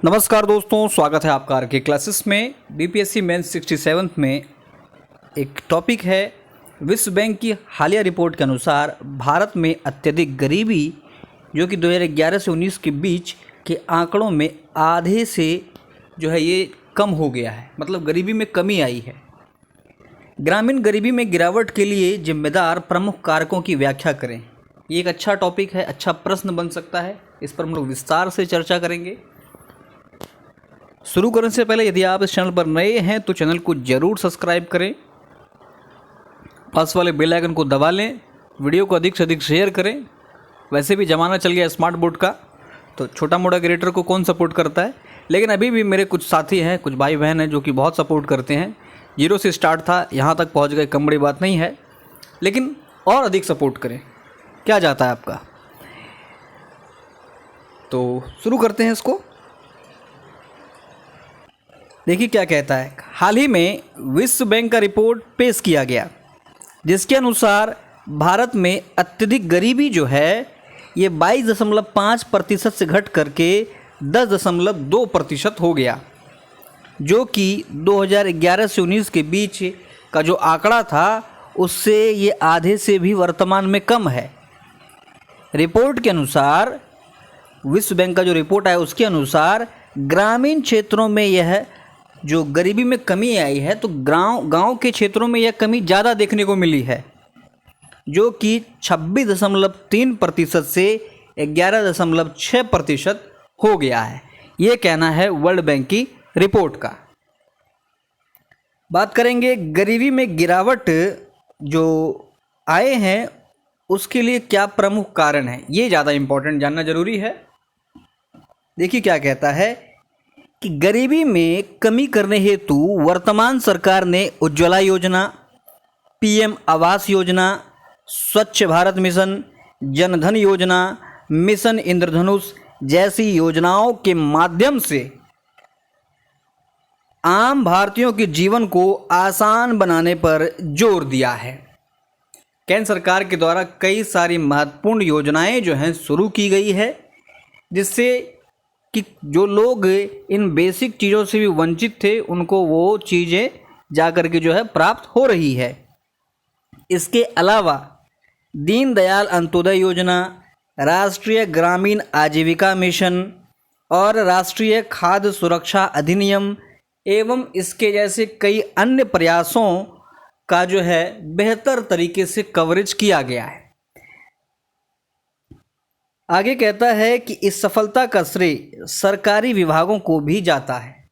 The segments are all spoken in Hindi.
नमस्कार दोस्तों, स्वागत है आपका आर के क्लासेस में। बीपीएससी मेंस 67 में एक टॉपिक है विश्व बैंक की हालिया रिपोर्ट के अनुसार भारत में अत्यधिक गरीबी जो कि 2011 से 19 के बीच के आंकड़ों में आधे से जो है ये कम हो गया है, मतलब गरीबी में कमी आई है। ग्रामीण गरीबी में गिरावट के लिए जिम्मेदार प्रमुख कारकों की व्याख्या करें। ये एक अच्छा टॉपिक है, अच्छा प्रश्न बन सकता है। इस पर हम लोग विस्तार से चर्चा करेंगे। शुरू करने से पहले यदि आप इस चैनल पर नए हैं तो चैनल को जरूर सब्सक्राइब करें, पास वाले बेल आइकन को दबा लें, वीडियो को अधिक से अधिक शेयर करें। वैसे भी ज़माना चल गया स्मार्ट बोर्ड का, तो छोटा मोटा क्रिएटर को कौन सपोर्ट करता है, लेकिन अभी भी मेरे कुछ साथी हैं, कुछ भाई बहन हैं जो कि बहुत सपोर्ट करते हैं। 0 से स्टार्ट था, यहाँ तक पहुँच गए, कम बड़ी बात नहीं है, लेकिन और अधिक सपोर्ट करें। क्या जाता है आपका? तो शुरू करते हैं इसको। देखिए क्या कहता है। हाल ही में विश्व बैंक का रिपोर्ट पेश किया गया जिसके अनुसार भारत में अत्यधिक गरीबी जो है ये 22.5% से घट करके 10.2% हो गया, जो कि 2011 से 19 के बीच का जो आंकड़ा था उससे ये आधे से भी वर्तमान में कम है। रिपोर्ट के अनुसार, विश्व बैंक का जो रिपोर्ट है उसके अनुसार ग्रामीण क्षेत्रों में यह जो गरीबी में कमी आई है तो गांव के क्षेत्रों में यह कमी ज़्यादा देखने को मिली है, जो कि 26.3% से 11.6% हो गया है। ये कहना है वर्ल्ड बैंक की रिपोर्ट का। बात करेंगे गरीबी में गिरावट जो आए हैं उसके लिए क्या प्रमुख कारण है, ये ज़्यादा इम्पोर्टेंट जानना जरूरी है। देखिए क्या कहता है कि गरीबी में कमी करने हेतु वर्तमान सरकार ने उज्ज्वला योजना, पीएम आवास योजना, स्वच्छ भारत मिशन, जनधन योजना, मिशन इंद्रधनुष जैसी योजनाओं के माध्यम से आम भारतीयों के जीवन को आसान बनाने पर जोर दिया है। केंद्र सरकार के द्वारा कई सारी महत्वपूर्ण योजनाएं जो हैं शुरू की गई है, जिससे कि जो लोग इन बेसिक चीज़ों से भी वंचित थे उनको वो चीज़ें जाकर के जो है प्राप्त हो रही है। इसके अलावा दीनदयाल अंत्योदय योजना, राष्ट्रीय ग्रामीण आजीविका मिशन और राष्ट्रीय खाद्य सुरक्षा अधिनियम एवं इसके जैसे कई अन्य प्रयासों का जो है बेहतर तरीके से कवरेज किया गया है। आगे कहता है कि इस सफलता का श्रेय सरकारी विभागों को भी जाता है,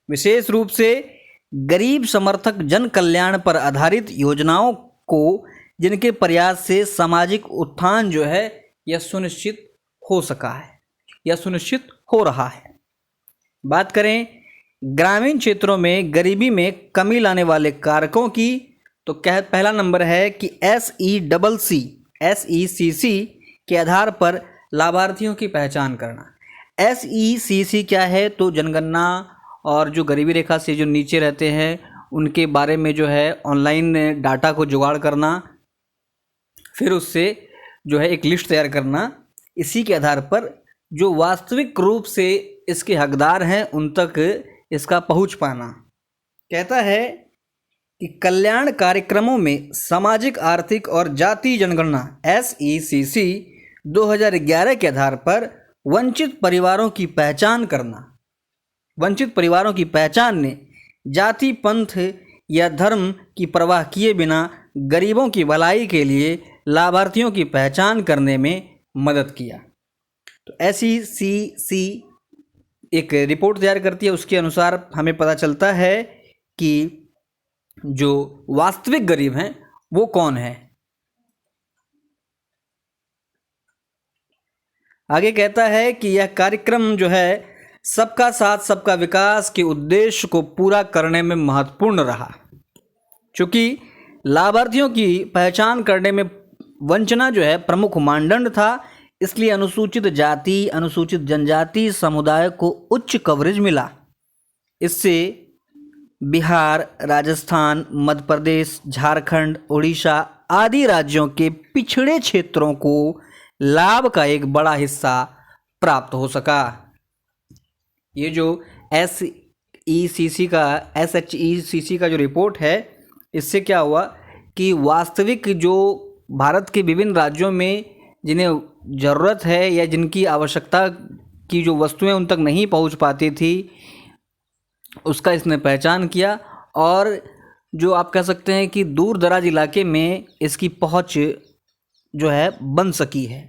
विशेष रूप से गरीब समर्थक जन कल्याण पर आधारित योजनाओं को, जिनके प्रयास से सामाजिक उत्थान जो है यह सुनिश्चित हो सका है या सुनिश्चित हो रहा है। बात करें ग्रामीण क्षेत्रों में गरीबी में कमी लाने वाले कारकों की, तो पहला नंबर है कि SECC के आधार पर लाभार्थियों की पहचान करना। SECC क्या है? तो जनगणना और जो गरीबी रेखा से जो नीचे रहते हैं उनके बारे में जो है ऑनलाइन डाटा को जुगाड़ करना, फिर उससे जो है एक लिस्ट तैयार करना। इसी के आधार पर जो वास्तविक रूप से इसके हकदार हैं उन तक इसका पहुंच पाना। कहता है कि कल्याण कार्यक्रमों में सामाजिक, आर्थिक और जातीय जनगणना SECC 2011 के आधार पर वंचित परिवारों की पहचान करना। वंचित परिवारों की पहचान ने जाति, पंथ या धर्म की परवाह किए बिना गरीबों की भलाई के लिए लाभार्थियों की पहचान करने में मदद किया। तो SECC एक रिपोर्ट तैयार करती है, उसके अनुसार हमें पता चलता है कि जो वास्तविक गरीब हैं वो कौन है। आगे कहता है कि यह कार्यक्रम जो है सबका साथ सबका विकास के उद्देश्य को पूरा करने में महत्वपूर्ण रहा। चूँकि लाभार्थियों की पहचान करने में वंचना जो है प्रमुख मानदंड था, इसलिए अनुसूचित जाति, अनुसूचित जनजाति समुदाय को उच्च कवरेज मिला। इससे बिहार, राजस्थान, मध्य प्रदेश, झारखंड, उड़ीसा आदि राज्यों के पिछड़े क्षेत्रों को लाभ का एक बड़ा हिस्सा प्राप्त हो सका। ये जो SHECC का जो रिपोर्ट है, इससे क्या हुआ कि वास्तविक जो भारत के विभिन्न राज्यों में जिन्हें ज़रूरत है या जिनकी आवश्यकता की जो वस्तुएं उन तक नहीं पहुंच पाती थी, उसका इसने पहचान किया और जो आप कह सकते हैं कि दूर दराज इलाके में इसकी पहुंच जो है बन सकी है।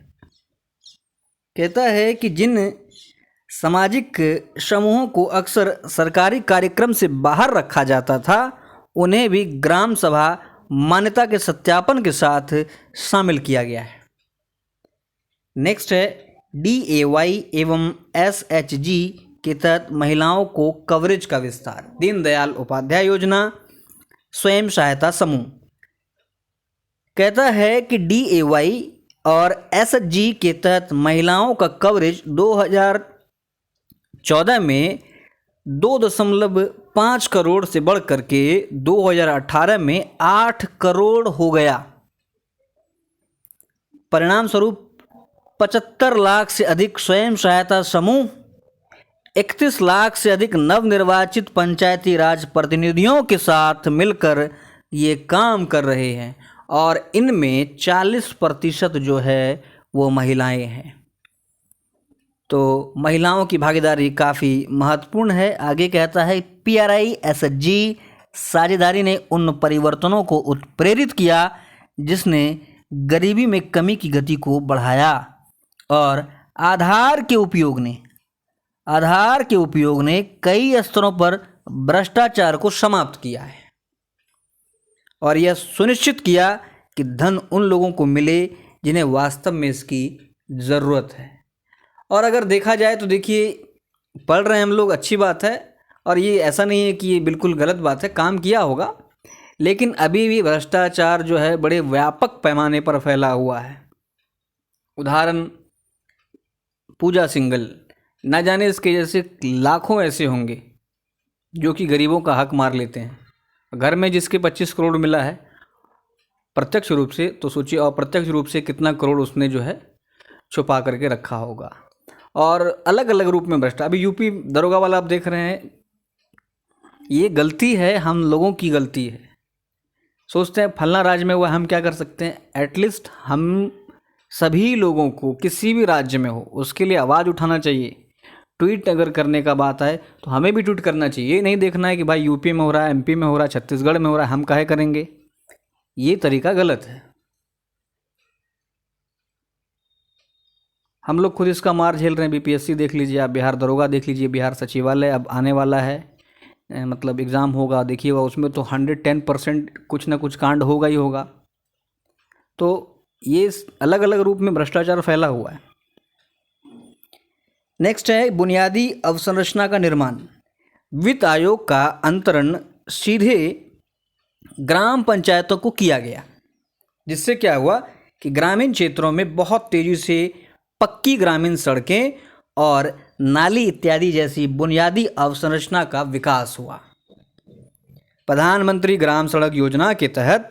कहता है कि जिन सामाजिक समूहों को अक्सर सरकारी कार्यक्रम से बाहर रखा जाता था, उन्हें भी ग्राम सभा मान्यता के सत्यापन के साथ शामिल किया गया है। नेक्स्ट है DAY एवं SHG के तहत महिलाओं को कवरेज का विस्तार। दीनदयाल उपाध्याय योजना स्वयं सहायता समूह। कहता है कि DAY और SHG के तहत महिलाओं का कवरेज 2014 में 2.5 करोड़ से बढ़ करके 2018 में 8 करोड़ हो गया। परिणाम स्वरूप 75 लाख से अधिक स्वयं सहायता समूह, 31 लाख से अधिक नवनिर्वाचित पंचायती राज प्रतिनिधियों के साथ मिलकर ये काम कर रहे हैं और इनमें 40% जो है वो महिलाएं हैं। तो महिलाओं की भागीदारी काफ़ी महत्वपूर्ण है। आगे कहता है PRI SHG साझेदारी ने उन परिवर्तनों को उत्प्रेरित किया जिसने गरीबी में कमी की गति को बढ़ाया और आधार के उपयोग ने कई स्तरों पर भ्रष्टाचार को समाप्त किया है और यह सुनिश्चित किया कि धन उन लोगों को मिले जिन्हें वास्तव में इसकी ज़रूरत है। और अगर देखा जाए तो देखिए, पढ़ रहे हैं हम लोग, अच्छी बात है, और ये ऐसा नहीं है कि ये बिल्कुल गलत बात है, काम किया होगा, लेकिन अभी भी भ्रष्टाचार जो है बड़े व्यापक पैमाने पर फैला हुआ है। उदाहरण पूजा सिंघल, ना जाने इसके जैसे लाखों ऐसे होंगे जो कि गरीबों का हक मार लेते हैं। घर में जिसके 25 करोड़ मिला है प्रत्यक्ष रूप से, तो सोचिए अप्रत्यक्ष रूप से कितना करोड़ उसने जो है छुपा करके रखा होगा। और अलग अलग रूप में भ्रष्टाचार, अभी यूपी दरोगा वाला आप देख रहे हैं, ये गलती है, हम लोगों की गलती है। सोचते हैं फलना राज्य में हुआ, हम क्या कर सकते हैं। एटलीस्ट हम सभी लोगों को किसी भी राज्य में हो उसके लिए आवाज़ उठाना चाहिए। ट्वीट अगर करने का बात है तो हमें भी ट्वीट करना चाहिए। ये नहीं देखना है कि भाई यूपी में हो रहा है, MP में हो रहा है, छत्तीसगढ़ में हो रहा है, हम काहे करेंगे। ये तरीका गलत है। हम लोग खुद इसका मार झेल रहे हैं। BPSC देख लीजिए आप, बिहार दरोगा देख लीजिए, बिहार सचिवालय अब आने वाला है, मतलब एग्ज़ाम होगा, देखिएगा उसमें तो 110% कुछ ना कुछ कांड होगा ही होगा। तो ये अलग अलग रूप में भ्रष्टाचार फैला हुआ है। नेक्स्ट है बुनियादी अवसंरचना का निर्माण। वित्त आयोग का अंतरण सीधे ग्राम पंचायतों को किया गया, जिससे क्या हुआ कि ग्रामीण क्षेत्रों में बहुत तेज़ी से पक्की ग्रामीण सड़कें और नाली इत्यादि जैसी बुनियादी अवसंरचना का विकास हुआ। प्रधानमंत्री ग्राम सड़क योजना के तहत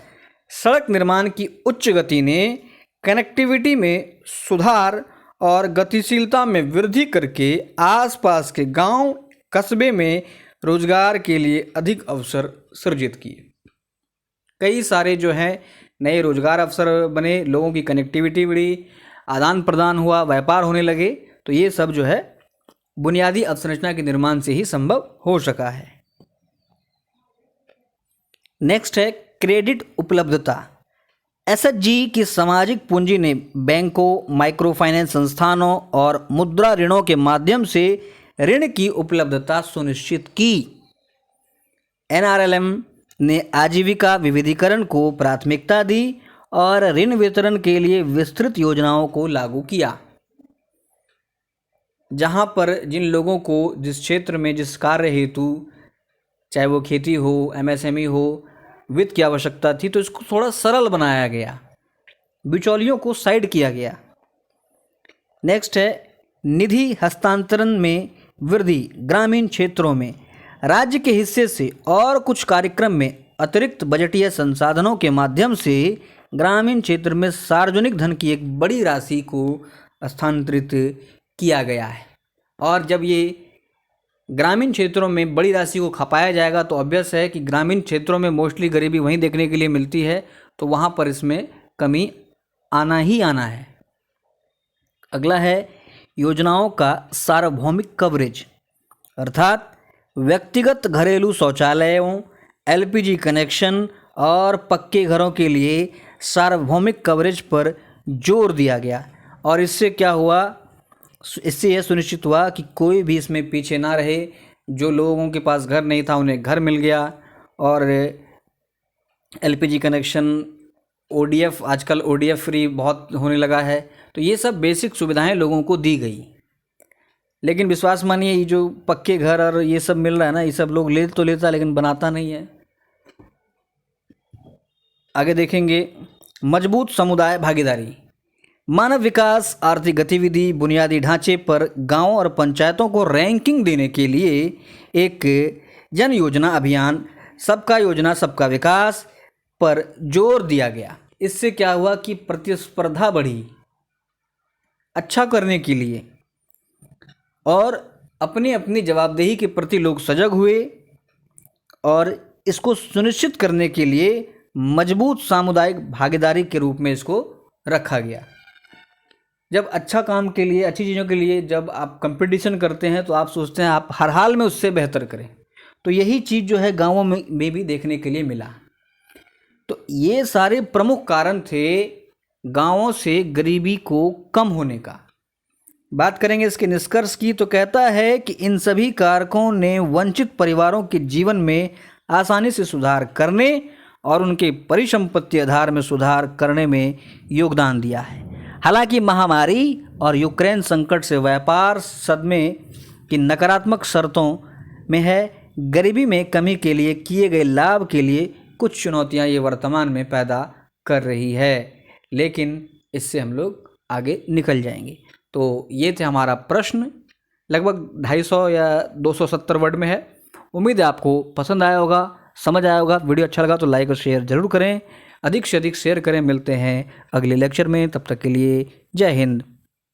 सड़क निर्माण की उच्च गति ने कनेक्टिविटी में सुधार और गतिशीलता में वृद्धि करके आसपास के गांव कस्बे में रोजगार के लिए अधिक अवसर सृजित किए। कई सारे जो हैं नए रोजगार अवसर बने, लोगों की कनेक्टिविटी बढ़ी, आदान प्रदान हुआ, व्यापार होने लगे। तो ये सब जो है बुनियादी अवसंरचना के निर्माण से ही संभव हो सका है। नेक्स्ट है क्रेडिट उपलब्धता। SHG की सामाजिक पूंजी ने बैंकों, माइक्रो फाइनेंस संस्थानों और मुद्रा ऋणों के माध्यम से ऋण की उपलब्धता सुनिश्चित की। NRLM ने आजीविका विविधीकरण को प्राथमिकता दी और ऋण वितरण के लिए विस्तृत योजनाओं को लागू किया। जहां पर जिन लोगों को जिस क्षेत्र में जिस कार्य हेतु, चाहे वो खेती हो, MSME हो, वित्त की आवश्यकता थी, तो इसको थोड़ा सरल बनाया गया, बिचौलियों को साइड किया गया। नेक्स्ट है निधि हस्तांतरण में वृद्धि। ग्रामीण क्षेत्रों में राज्य के हिस्से से और कुछ कार्यक्रम में अतिरिक्त बजटीय संसाधनों के माध्यम से ग्रामीण क्षेत्र में सार्वजनिक धन की एक बड़ी राशि को स्थानांतरित किया गया है। और जब ये ग्रामीण क्षेत्रों में बड़ी राशि को खपाया जाएगा तो ऑब्वियस है कि ग्रामीण क्षेत्रों में मोस्टली गरीबी वहीं देखने के लिए मिलती है, तो वहाँ पर इसमें कमी आना ही आना है। अगला है योजनाओं का सार्वभौमिक कवरेज, अर्थात व्यक्तिगत घरेलू शौचालयों, एलपीजी कनेक्शन और पक्के घरों के लिए सार्वभौमिक कवरेज पर जोर दिया गया। और इससे क्या हुआ, इससे यह सुनिश्चित हुआ कि कोई भी इसमें पीछे ना रहे। जो लोगों के पास घर नहीं था उन्हें घर मिल गया, और एलपीजी कनेक्शन, ओडीएफ, आजकल ओडीएफ फ्री बहुत होने लगा है, तो ये सब बेसिक सुविधाएं लोगों को दी गई। लेकिन विश्वास मानिए, ये जो पक्के घर और ये सब मिल रहा है ना, ये सब लोग ले तो लेता लेकिन बनाता नहीं है। आगे देखेंगे मजबूत समुदाय भागीदारी, मानव विकास, आर्थिक गतिविधि, बुनियादी ढांचे पर गांवों और पंचायतों को रैंकिंग देने के लिए एक जन योजना अभियान सबका योजना सबका विकास पर जोर दिया गया। इससे क्या हुआ कि प्रतिस्पर्धा बढ़ी अच्छा करने के लिए, और अपनी अपनी जवाबदेही के प्रति लोग सजग हुए, और इसको सुनिश्चित करने के लिए मजबूत सामुदायिक भागीदारी के रूप में इसको रखा गया। जब अच्छा काम के लिए, अच्छी चीज़ों के लिए जब आप कंपटीशन करते हैं तो आप सोचते हैं आप हर हाल में उससे बेहतर करें, तो यही चीज़ जो है गाँवों में भी देखने के लिए मिला। तो ये सारे प्रमुख कारण थे गाँवों से गरीबी को कम होने का। बात करेंगे इसके निष्कर्ष की, तो कहता है कि इन सभी कारकों ने वंचित परिवारों के जीवन में आसानी से सुधार करने और उनके परिसंपत्ति आधार में सुधार करने में योगदान दिया है। हालांकि महामारी और यूक्रेन संकट से व्यापार सदमे की नकारात्मक शर्तों में है, गरीबी में कमी के लिए किए गए लाभ के लिए कुछ चुनौतियां ये वर्तमान में पैदा कर रही है, लेकिन इससे हम लोग आगे निकल जाएंगे। तो ये थे हमारा प्रश्न, लगभग 250 या 270 वर्ड में है। उम्मीद है आपको पसंद आया होगा, समझ आया होगा। वीडियो अच्छा लगा तो लाइक और शेयर ज़रूर करें, अधिक से अधिक शेयर करें। मिलते हैं अगले लेक्चर में, तब तक के लिए जय हिंद।